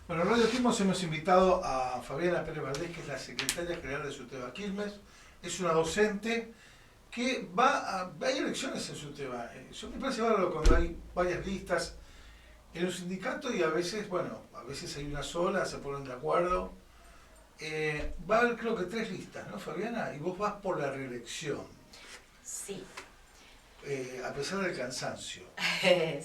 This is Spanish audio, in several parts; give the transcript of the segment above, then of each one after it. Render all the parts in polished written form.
Bueno, en Radio Quilmes hemos invitado a Fabiana Pérez Valdés, que es la secretaria general de SUTEBA Quilmes. Es una docente que hay elecciones en SUTEBA. Yo me parece bárbaro cuando hay varias listas en un sindicato y a veces, bueno, a veces hay una sola, se ponen de acuerdo. Va a haber creo que 3 listas, ¿no, Fabiana? Y vos vas por la reelección. Sí. A pesar del cansancio.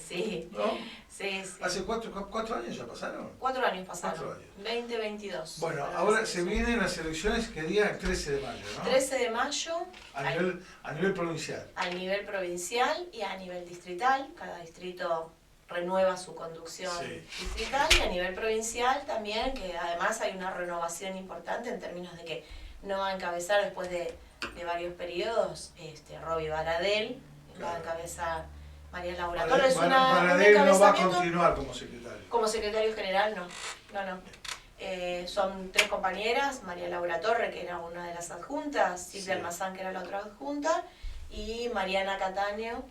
Sí. ¿No? Sí, sí. ¿Hace 4 años ya pasaron? 4 años pasaron. 4 años. 2022. Bueno, ahora se vienen las elecciones, ¿qué día? El 13 de mayo, ¿no? 13 de mayo. A nivel provincial. A nivel provincial y a nivel distrital. Cada distrito renueva su conducción distrital, y a nivel provincial también, que además hay una renovación importante en términos de que no va a encabezar después de varios periodos Roby Baradel, va a encabezar María Laura Torres. Baradel no va a continuar como secretario. Como secretario general, no. Son 3 compañeras: María Laura Torre, que era una de las adjuntas, Silvia Almazán, que era la otra adjunta, y Mariana Cataño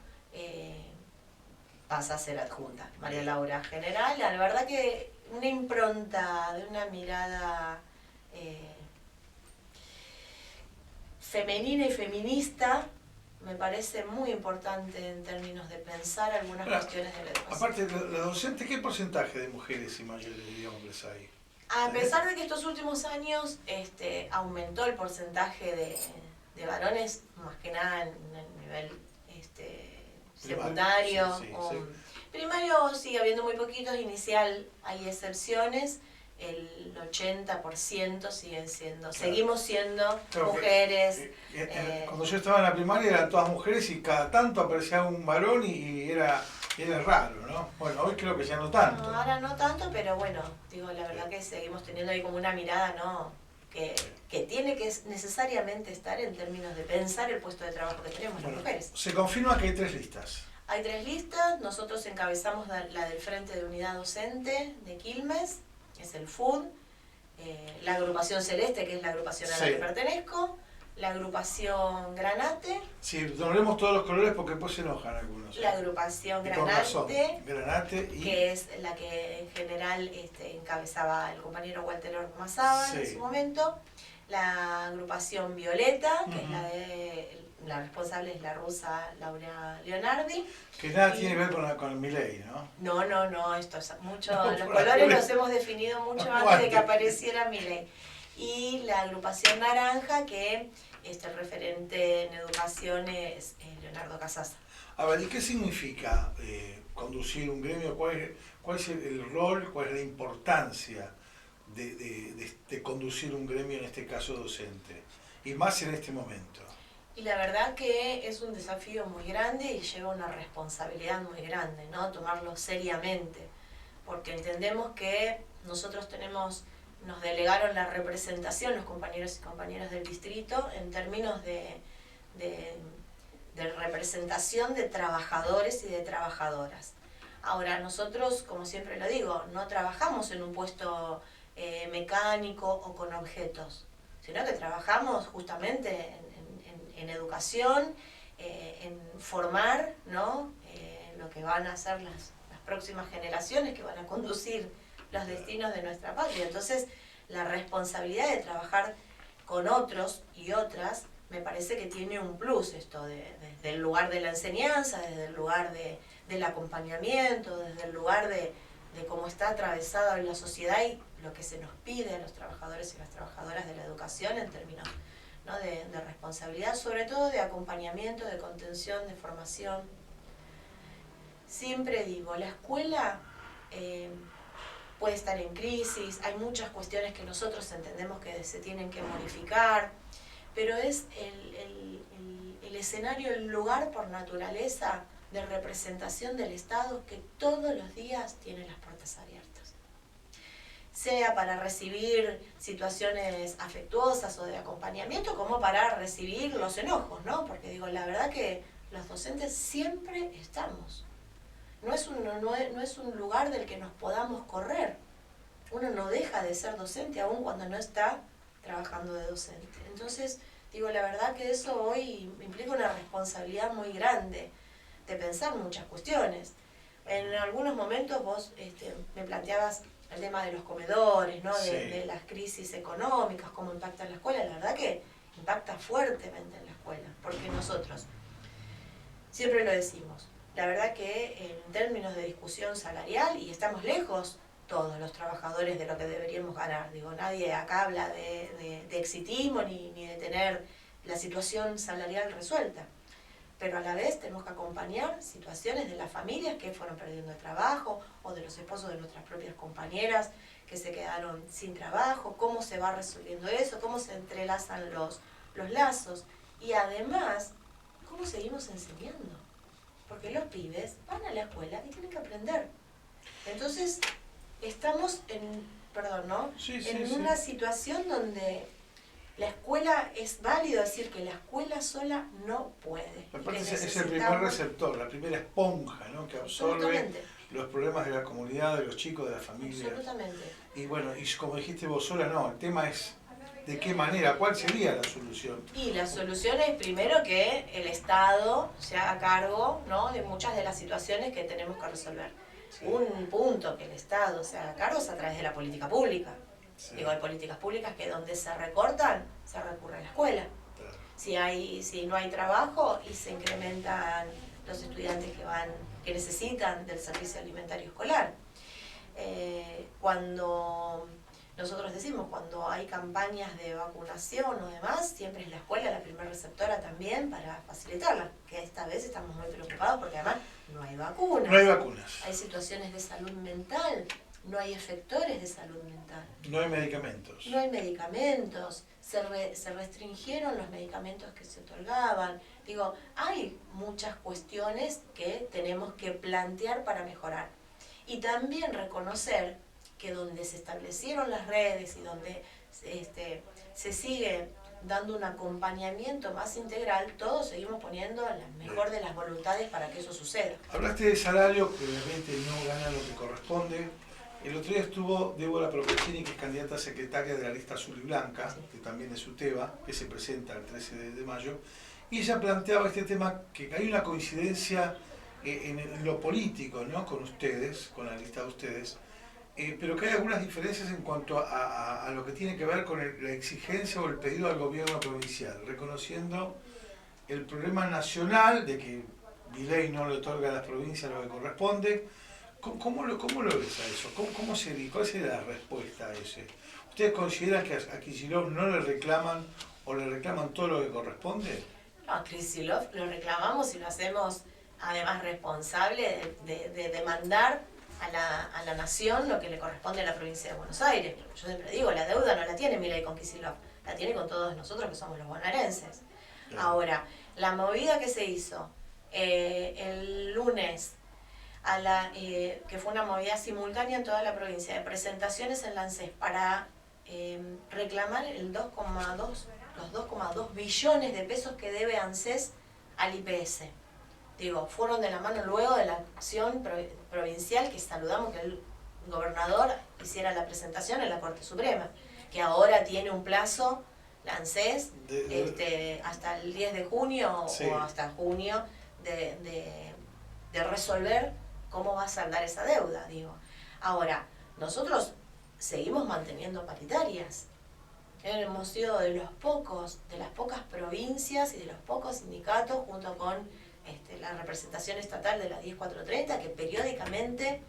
pasa a ser adjunta. María Laura general. La verdad que una impronta de una mirada femenina y feminista me parece muy importante en términos de pensar algunas cuestiones de la educación. Aparte, la docente, ¿qué porcentaje de mujeres y mayores de hombres hay? A pesar de que estos últimos años aumentó el porcentaje de varones, más que nada en el nivel secundario. Primario sigue habiendo muy poquitos, inicial hay excepciones. El 80% siguen siendo, seguimos siendo mujeres. Cuando yo estaba en la primaria eran todas mujeres y cada tanto aparecía un varón y era raro, ¿no? Bueno, hoy creo que ya no tanto. No, ahora no tanto, pero bueno, la verdad que seguimos teniendo ahí como una mirada, ¿no? Que tiene que necesariamente estar en términos de pensar el puesto de trabajo que tenemos las mujeres. Se confirma que hay 3 listas. Hay 3 listas, nosotros encabezamos la del Frente de Unidad Docente de Quilmes, es el FUD, la agrupación Celeste, que es la agrupación a la que pertenezco, la agrupación Granate. Sí, nombremos todos los colores porque después se enojan algunos. La agrupación Granate, que es la que en general encabezaba el compañero Walter Ormazábal en su momento. La agrupación Violeta, que es la responsable es la rusa Laura Leonardi. Que nada tiene que ver con el Milei, ¿no? No, esto es mucho, los colores los hemos definido mucho antes de que apareciera Milei. Y la agrupación Naranja, que el referente en educación es Leonardo Casasa. A ver, ¿y qué significa conducir un gremio? ¿Cuál es el rol, cuál es la importancia de conducir un gremio, en este caso docente? Y más en este momento. Y la verdad que es un desafío muy grande y lleva una responsabilidad muy grande, ¿no? Tomarlo seriamente, porque entendemos que nosotros nos delegaron la representación, los compañeros y compañeras del distrito, en términos de representación de trabajadores y de trabajadoras. Ahora, nosotros, como siempre lo digo, no trabajamos en un puesto mecánico o con objetos, sino que trabajamos justamente en educación, en formar, ¿no? Lo que van a ser las próximas generaciones que van a conducir los destinos de nuestra patria. Entonces, la responsabilidad de trabajar con otros y otras me parece que tiene un plus esto, desde el lugar de la enseñanza, desde el lugar del acompañamiento, desde el lugar de cómo está atravesada hoy la sociedad y lo que se nos pide a los trabajadores y las trabajadoras de la educación en términos, ¿no? de responsabilidad, sobre todo de acompañamiento, de contención, de formación. Siempre digo, la escuela puede estar en crisis, hay muchas cuestiones que nosotros entendemos que se tienen que modificar, pero es el escenario, el lugar por naturaleza de representación del Estado que todos los días tiene las puertas abiertas. Sea para recibir situaciones afectuosas o de acompañamiento, como para recibir los enojos, ¿no? Porque la verdad que los docentes siempre estamos. No es un lugar del que nos podamos correr. Uno no deja de ser docente aun cuando no está trabajando de docente. Entonces, la verdad que eso hoy implica una responsabilidad muy grande de pensar muchas cuestiones. En algunos momentos vos me planteabas el tema de los comedores, ¿no? Sí. De las crisis económicas, cómo impacta en la escuela, la verdad que impacta fuertemente en la escuela, porque nosotros, siempre lo decimos, la verdad que en términos de discusión salarial, y estamos lejos todos los trabajadores de lo que deberíamos ganar, digo, nadie acá habla de exitismo ni de tener la situación salarial resuelta, pero a la vez tenemos que acompañar situaciones de las familias que fueron perdiendo el trabajo o de los esposos de nuestras propias compañeras que se quedaron sin trabajo, cómo se va resolviendo eso, cómo se entrelazan los lazos y además cómo seguimos enseñando, porque los pibes van a la escuela y tienen que aprender. Entonces estamos en una situación donde la escuela, es válido decir que la escuela sola no puede. Aparte es el primer receptor, la primera esponja, ¿no? Que absorbe los problemas de la comunidad, de los chicos, de la familia. Absolutamente. Y bueno, y como dijiste vos sola, no, el tema es de qué manera, cuál sería la solución. Y la solución es primero que el Estado se haga cargo, ¿no? De muchas de las situaciones que tenemos que resolver. Sí. Un punto que el Estado se haga cargo es a través de la política pública. Sí. Digo, hay políticas públicas que donde se recortan, se recurre a la escuela. Claro. Si no hay trabajo y se incrementan los estudiantes que necesitan del servicio alimentario escolar. Cuando nosotros decimos, cuando hay campañas de vacunación o demás, siempre es la escuela la primera receptora también para facilitarla, que esta vez estamos muy preocupados porque además no hay vacunas. No hay vacunas. Hay situaciones de salud mental. No hay efectores de salud mental. No hay medicamentos. No hay medicamentos. Se restringieron los medicamentos que se otorgaban. Digo, hay muchas cuestiones que tenemos que plantear para mejorar. Y también reconocer que donde se establecieron las redes y donde se sigue dando un acompañamiento más integral, todos seguimos poniendo la mejor de las voluntades para que eso suceda. Hablaste de salario, que obviamente no gana lo que corresponde. El otro día estuvo Débora Procaccini, que es candidata a secretaria de la lista azul y blanca, sí, que también es UTEBA, que se presenta el 13 de mayo, y ella planteaba este tema, que hay una coincidencia en lo político, ¿no? Con ustedes, con la lista de ustedes, pero que hay algunas diferencias en cuanto a lo que tiene que ver con la exigencia o el pedido al gobierno provincial, reconociendo el problema nacional de que Milei no le otorga a las provincias lo que corresponde. ¿Cómo lo ves a eso? ¿Cuál sería la respuesta a ese? ¿Ustedes consideran que a Kicillof no le reclaman o le reclaman todo lo que corresponde? No, a Kicillof lo reclamamos y lo hacemos además responsable de demandar a la nación lo que le corresponde a la provincia de Buenos Aires. Yo siempre digo, la deuda no la tiene Milei con Kicillof, la tiene con todos nosotros que somos los bonaerenses. Claro. Ahora, la movida que se hizo el lunes, que fue una movida simultánea en toda la provincia, de presentaciones en la ANSES para reclamar los 2,2 billones de pesos que debe ANSES al IPS. Digo, fueron de la mano luego de la acción provincial, que saludamos que el gobernador hiciera la presentación en la Corte Suprema, que ahora tiene un plazo, la ANSES, hasta el 10 de junio, sí, o hasta junio, de resolver cómo va a saldar esa deuda, digo. Ahora, nosotros seguimos manteniendo paritarias. Hemos sido de las pocas provincias y de los pocos sindicatos, junto con la representación estatal de la 10430, que periódicamente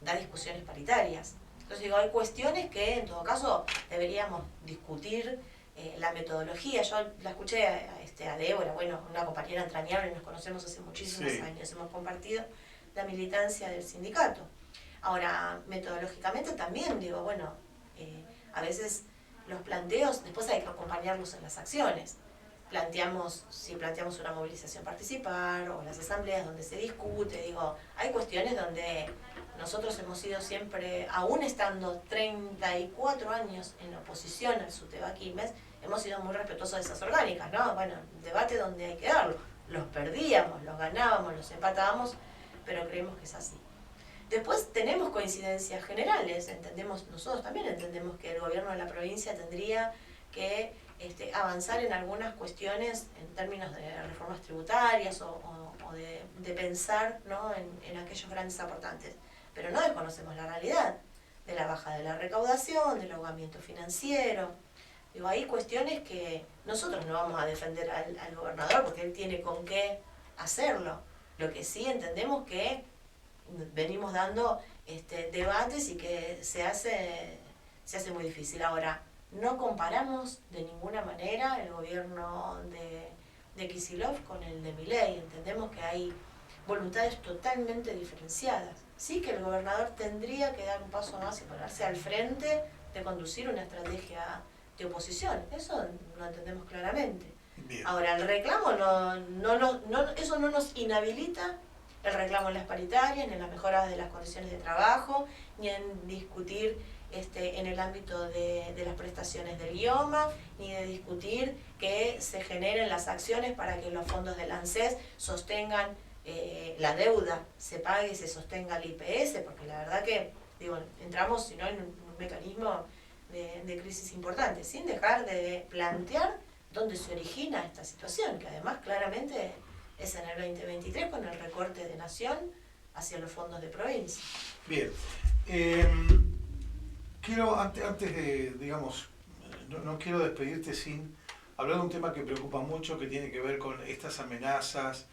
da discusiones paritarias. Entonces digo, hay cuestiones que en todo caso deberíamos discutir, la metodología. Yo la escuché a Débora, bueno, una compañera entrañable, nos conocemos hace muchísimos años, hemos compartido la militancia del sindicato. Ahora, metodológicamente también digo, bueno, a veces los planteos, después hay que acompañarlos en las acciones. Si planteamos una movilización participar, o las asambleas donde se discute, digo, hay cuestiones donde nosotros hemos sido siempre, aún estando 34 años en oposición al SUTEBA Quilmes, hemos sido muy respetuosos de esas orgánicas, ¿no? Bueno, debate donde hay que darlo. Los perdíamos, los ganábamos, los empatábamos, pero creemos que es así. Después tenemos coincidencias generales, nosotros también entendemos que el gobierno de la provincia tendría que avanzar en algunas cuestiones en términos de reformas tributarias o de pensar, ¿no? en aquellos grandes aportantes. Pero no desconocemos la realidad. de la baja de la recaudación, del ahogamiento financiero. Digo, hay cuestiones que nosotros no vamos a defender al gobernador porque él tiene con qué hacerlo. Lo que sí entendemos que venimos dando debates y que se hace muy difícil. Ahora, no comparamos de ninguna manera el gobierno de Kicillof con el de Milei. Entendemos que hay voluntades totalmente diferenciadas. Sí que el gobernador tendría que dar un paso más y ponerse al frente de conducir una estrategia de oposición. Eso lo entendemos claramente. Bien. Ahora, el reclamo eso no nos inhabilita el reclamo en las paritarias, ni en las mejoras de las condiciones de trabajo, ni en discutir en el ámbito de las prestaciones del IOMA, ni de discutir que se generen las acciones para que los fondos del ANSES sostengan la deuda, se pague y se sostenga el IPS, porque la verdad que entramos si no en un mecanismo de crisis importante, sin dejar de plantear dónde se origina esta situación, que además claramente es en el 2023 con el recorte de Nación hacia los fondos de provincia. Bien. Quiero, antes de, digamos, no quiero despedirte sin hablar de un tema que preocupa mucho, que tiene que ver con estas amenazas,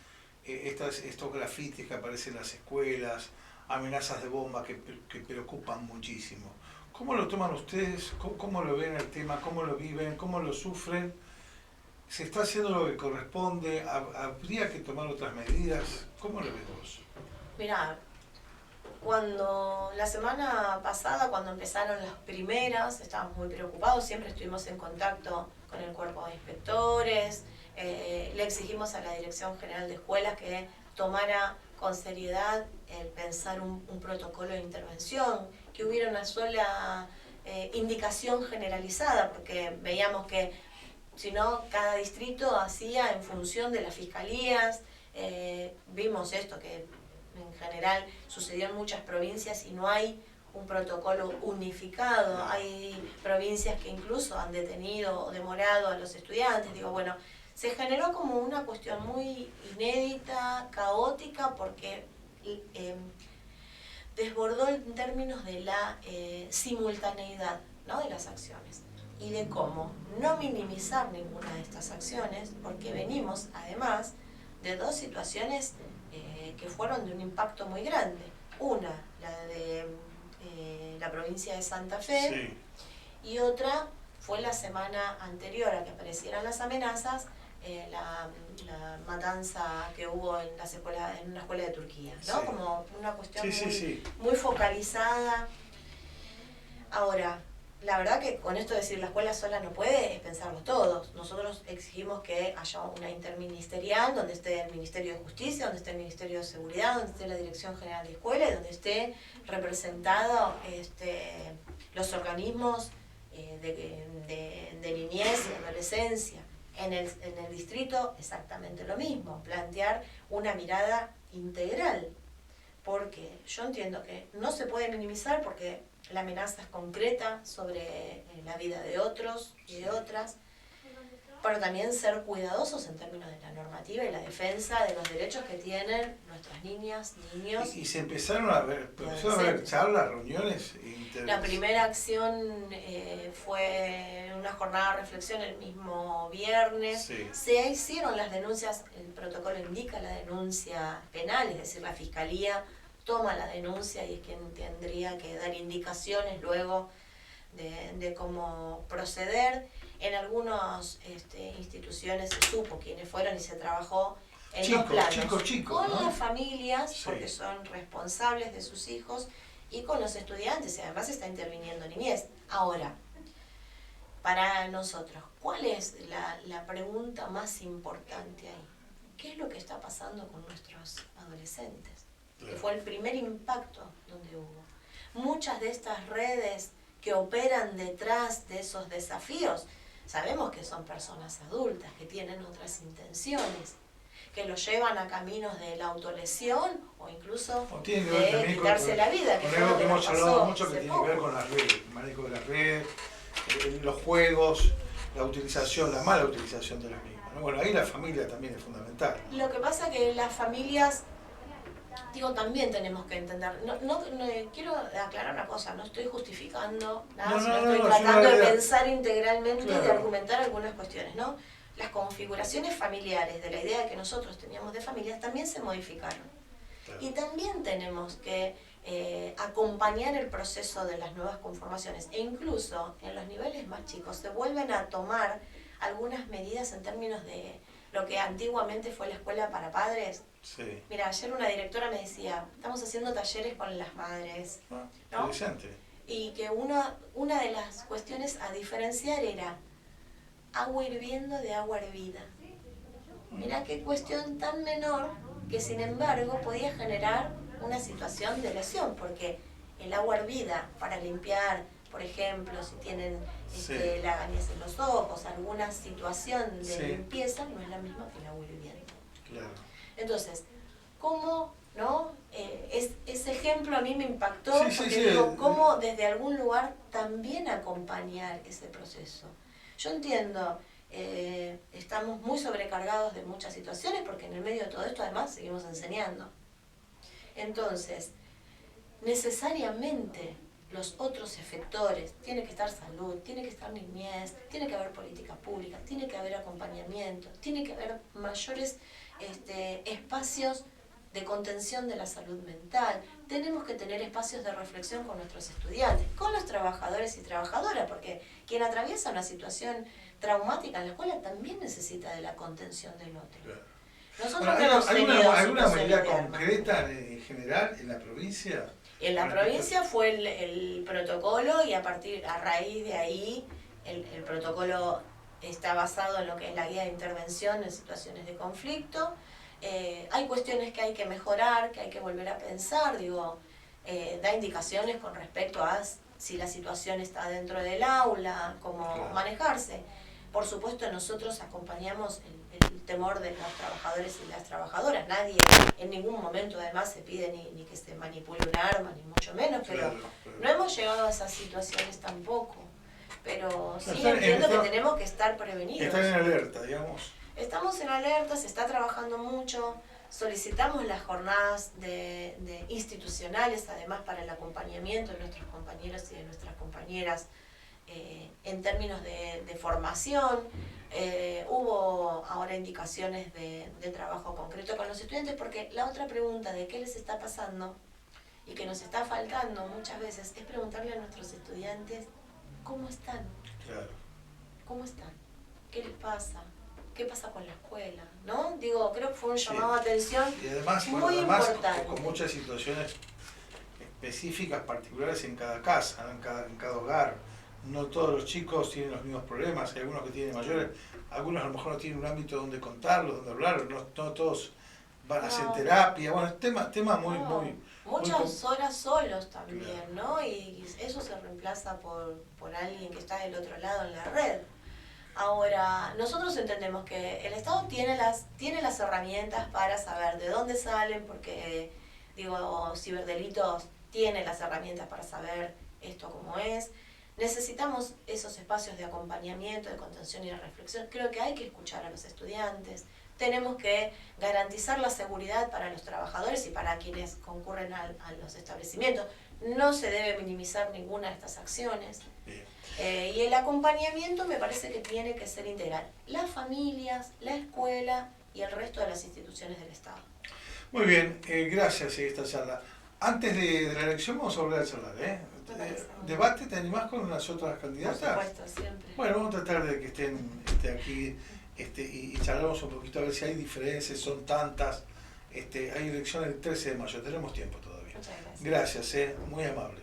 estos grafitis que aparecen en las escuelas, amenazas de bomba que preocupan muchísimo. ¿Cómo lo toman ustedes? ¿Cómo lo ven el tema? ¿Cómo lo viven? ¿Cómo lo sufren? ¿Se está haciendo lo que corresponde? ¿Habría que tomar otras medidas? ¿Cómo lo ves vos? Mirá, cuando la semana pasada, cuando empezaron las primeras, estábamos muy preocupados, siempre estuvimos en contacto con el cuerpo de inspectores, le exigimos a la Dirección General de Escuelas que tomara con seriedad el pensar un protocolo de intervención, que hubiera una sola indicación generalizada, porque veíamos que si no, cada distrito hacía en función de las fiscalías. Vimos esto que en general sucedió en muchas provincias y no hay un protocolo unificado. Hay provincias que incluso han detenido o demorado a los estudiantes. Bueno, se generó como una cuestión muy inédita, caótica, porque desbordó en términos de la simultaneidad, ¿no?, de las acciones y de cómo no minimizar ninguna de estas acciones, porque venimos además de dos situaciones que fueron de un impacto muy grande. Una, la de la provincia de Santa Fe, sí, y otra fue la semana anterior a que aparecieran las amenazas, la matanza que hubo en una escuela de Turquía, ¿no? Sí. Como una cuestión muy focalizada. Ahora, la verdad que con esto de decir la escuela sola no puede, es pensarlo todos. Nosotros exigimos que haya una interministerial donde esté el Ministerio de Justicia, donde esté el Ministerio de Seguridad, donde esté la Dirección General de Escuela y donde esté representado los organismos de niñez y adolescencia. En el distrito exactamente lo mismo, plantear una mirada integral, porque yo entiendo que no se puede minimizar porque la amenaza es concreta sobre la vida de otros y de otras, pero también ser cuidadosos en términos de la normativa y la defensa de los derechos que tienen nuestras niñas, niños. Y se empezaron a ver charlas, reuniones. La primera acción fue una jornada de reflexión el mismo viernes. Sí. Se hicieron las denuncias, el protocolo indica la denuncia penal, es decir, la Fiscalía toma la denuncia y es quien tendría que dar indicaciones luego de cómo proceder. En algunas instituciones se supo quiénes fueron y se trabajó en dos planos. Con las familias, sí, porque son responsables de sus hijos, y con los estudiantes, y además está interviniendo niñez. Ahora, para nosotros, ¿cuál es la pregunta más importante ahí? ¿Qué es lo que está pasando con nuestros adolescentes? Que fue el primer impacto donde hubo. Muchas de estas redes que operan detrás de esos desafíos, sabemos que son personas adultas, que tienen otras intenciones, que los llevan a caminos de la autolesión o incluso de quitarse la vida. Que algo que hemos hablado mucho que tiene que ver con las redes, el manejo de las redes, los juegos, la mala utilización de las mismas, ¿no? Bueno, ahí la familia también es fundamental. Lo que pasa es que las familias Digo, también tenemos que entender, quiero aclarar una cosa, no estoy justificando nada, No, sino no, estoy no, es una tratando de realidad. pensar integralmente y de Claro. argumentar algunas cuestiones, ¿no? Las configuraciones familiares de la idea que nosotros teníamos de familias también se modificaron. Claro. Y también tenemos que acompañar el proceso de las nuevas conformaciones. E incluso en los niveles más chicos se vuelven a tomar algunas medidas en términos de lo que antiguamente fue la escuela para padres. Sí. Mira, ayer una directora me decía, estamos haciendo talleres con las madres, Ah, ¿no? interesante. Y que una de las cuestiones a diferenciar era agua hirviendo de agua hervida. Mira qué cuestión tan menor que sin embargo podía generar una situación de lesión, porque el agua hervida para limpiar, por ejemplo, si tienen Sí. lagañas en los ojos, alguna situación de Sí. limpieza, no es la misma que el agua hirviendo. Claro. Entonces, ¿cómo, no? Ese ejemplo a mí me impactó, Sí, sí, porque sí. digo, ¿cómo desde algún lugar también acompañar ese proceso? Yo entiendo, estamos muy sobrecargados de muchas situaciones, porque en el medio de todo esto además seguimos enseñando. Entonces, necesariamente los otros efectores, tiene que estar salud, tiene que estar niñez, tiene que haber política pública, tiene que haber acompañamiento, tiene que haber mayores espacios de contención de la salud mental, tenemos que tener espacios de reflexión con nuestros estudiantes, con los trabajadores y trabajadoras, porque quien atraviesa una situación traumática en la escuela también necesita de la contención del otro. Claro. Nosotros Bueno, no hemos tenido ¿alguna situaciones medida de armas. concreta en general en la provincia? En la provincia fue el protocolo y a raíz de ahí el protocolo está basado en lo que es la guía de intervención en situaciones de conflicto. Hay cuestiones que hay que mejorar, que hay que volver a pensar, da indicaciones con respecto a si la situación está dentro del aula, cómo manejarse. Por supuesto, nosotros acompañamos el temor de los trabajadores y las trabajadoras. Nadie en ningún momento además se pide ni que se manipule un arma, ni mucho menos, pero no hemos llegado a esas situaciones tampoco. Pero sí entiendo que tenemos que estar prevenidos. Estar en alerta, digamos. Estamos en alerta, se está trabajando mucho, solicitamos las jornadas institucionales, además para el acompañamiento de nuestros compañeros y de nuestras compañeras en términos de formación. Hubo ahora indicaciones de trabajo concreto con los estudiantes, porque la otra pregunta de qué les está pasando y que nos está faltando muchas veces es preguntarle a nuestros estudiantes cómo están, cómo están, qué les pasa. ¿Qué pasa con la escuela? ¿No? Creo que fue un llamado de atención y además, muy importante. con muchas situaciones específicas, particulares en cada casa, ¿no? en cada hogar. No todos los chicos tienen los mismos problemas, hay algunos que tienen mayores, algunos a lo mejor no tienen un ámbito donde contarlo, donde hablarlo, no todos van a hacer terapia. Bueno, es tema muy... Muchas horas solos también, ¿no? Y eso se reemplaza por alguien que está del otro lado en la red. Ahora, nosotros entendemos que el Estado tiene las herramientas para saber de dónde salen, porque, ciberdelitos tiene las herramientas para saber esto cómo es. Necesitamos esos espacios de acompañamiento, de contención y de reflexión. Creo que hay que escuchar a los estudiantes. Tenemos que garantizar la seguridad para los trabajadores y para quienes concurren a los establecimientos. No se debe minimizar ninguna de estas acciones. Y el acompañamiento me parece que tiene que ser integral. Las familias, la escuela y el resto de las instituciones del Estado. Muy bien, gracias por esta charla. Antes de la elección vamos a volver a charlar, ¿Debate? ¿Te animás con las otras candidatas? Por supuesto, siempre. Bueno, vamos a tratar de que estén aquí y charlamos un poquito a ver si hay diferencias, son tantas. Hay elecciones el 13 de mayo, tenemos tiempo todavía. Muchas gracias. Gracias, muy amable.